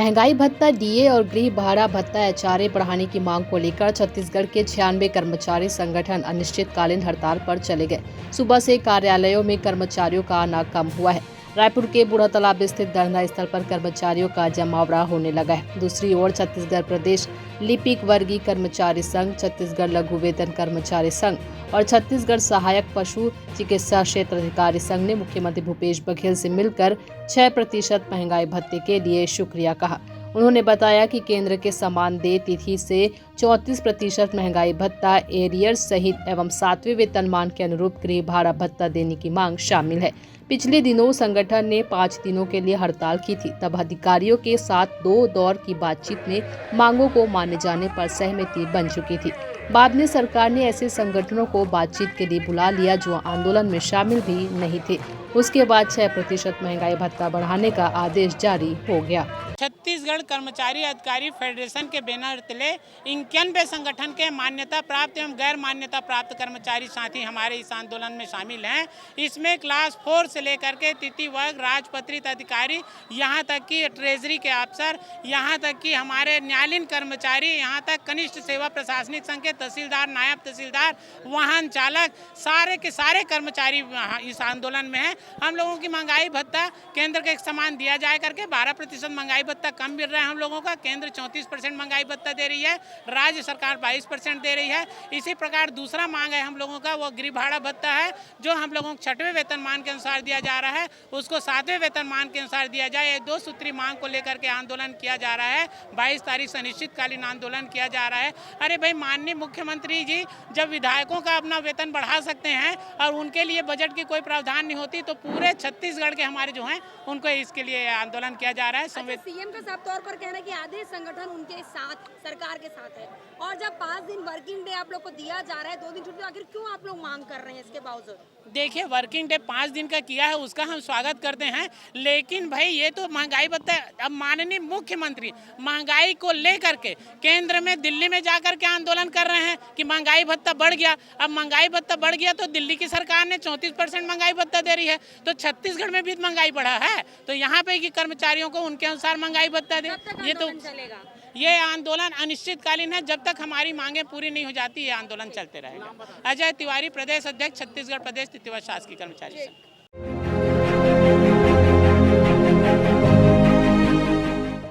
महंगाई भत्ता, डीए और गृह भाड़ा भत्ता एचआरए बढ़ाने की मांग को लेकर छत्तीसगढ़ के 96 कर्मचारी संगठन अनिश्चितकालीन हड़ताल पर चले गए। सुबह से कार्यालयों में कर्मचारियों का आना कम हुआ है। रायपुर के बूढ़ा तालाब स्थित धरना स्थल पर कर्मचारियों का जमावड़ा होने लगा है। दूसरी ओर छत्तीसगढ़ प्रदेश लिपिक वर्गीय कर्मचारी संघ, छत्तीसगढ़ लघु वेतन कर्मचारी संघ और छत्तीसगढ़ सहायक पशु चिकित्सा क्षेत्र अधिकारी संघ ने मुख्यमंत्री भूपेश बघेल से मिलकर 6% महंगाई भत्ते के लिए शुक्रिया कहा। उन्होंने बताया कि केंद्र के समान देय तिथि से 34% महंगाई भत्ता, एरियर्स सहित एवं 7वें वेतनमान के अनुरूप गृह भाड़ा भत्ता देने की मांग शामिल है। पिछले दिनों संगठन ने 5 दिनों के लिए हड़ताल की थी। तब अधिकारियों के साथ 2 दौर की बातचीत में मांगों को माने जाने पर सहमति बन चुकी थी। बाद में सरकार ने ऐसे संगठनों को बातचीत के लिए बुला लिया जो आंदोलन में शामिल भी नहीं थे। उसके बाद 6% महंगाई भत्ता बढ़ाने का आदेश जारी हो गया। छत्तीसगढ़ कर्मचारी अधिकारी फेडरेशन के बैनर तले 91 संगठन के मान्यता प्राप्त एवं गैर मान्यता प्राप्त कर्मचारी साथी हमारे इस आंदोलन में शामिल हैं। इसमें क्लास 4 से लेकर के तृतीय वर्ग, राजपत्रित अधिकारी, यहाँ तक कि ट्रेजरी के अफसर, यहाँ तक कि हमारे न्यायालयीन कर्मचारी, यहाँ तक कनिष्ठ सेवा प्रशासनिक संघ के तहसीलदार, नायब तहसीलदार, वाहन चालक, सारे के सारे कर्मचारी इस आंदोलन में हैं। हम लोगों की महंगाई भत्ता केंद्र के समान दिया जाए करके 12% महंगाई भत्ता कम मिल रहा है हम लोगों का। केंद्र 34% महंगाई भत्ता दे रही है, राज्य सरकार 22% दे रही है। इसी प्रकार दूसरा मांग है हम लोगों का, वो गृह भाड़ा भत्ता है जो हम लोगों को 6वें वेतनमान के अनुसार दिया जा रहा है, उसको 7वें वेतनमान के अनुसार दिया जाए। 2 सूत्री मांग को लेकर के आंदोलन किया जा रहा है। 22 तारीख से अनिश्चितकालीन आंदोलन किया जा रहा है। अरे भाई, माननीय मुख्यमंत्री जी जब विधायकों का अपना वेतन बढ़ा सकते हैं और उनके लिए बजट की कोई प्रावधान नहीं होती, तो पूरे छत्तीसगढ़ के हमारे जो हैं उनको इसके लिए आंदोलन किया जा रहा है। सीएम का साफ तौर पर कहना है कि आधे संगठन उनके साथ, सरकार के साथ है, और जब 5 दिन वर्किंग डे आप लोग को दिया जा रहा है, 2 दिन छुट्टी, आखिर क्यों आप लोग मांग कर रहे हैं इसके बावजूद? देखिए, वर्किंग डे 5 दिन का किया है, उसका हम स्वागत करते हैं, लेकिन भाई ये तो महंगाई भत्ता, अब माननीय मुख्यमंत्री महंगाई को लेकर के केंद्र में, दिल्ली में जाकर के आंदोलन कर रहे हैं कि महंगाई भत्ता बढ़ गया। अब महंगाई भत्ता बढ़ गया तो दिल्ली की सरकार ने 34% महंगाई भत्ता दे रही है, तो छत्तीसगढ़ में भी महंगाई बढ़ा है, तो यहाँ पे कि कर्मचारियों को उनके अनुसार महंगाई भत्ता दे। ये तो चलेगा, ये आंदोलन अनिश्चितकालीन है। जब तक हमारी मांगें पूरी नहीं हो जाती, ये आंदोलन चलते रहेगा। अजय तिवारी, प्रदेश अध्यक्ष, छत्तीसगढ़ प्रदेश तृतीय वर्ग शासकीय कर्मचारी संघ।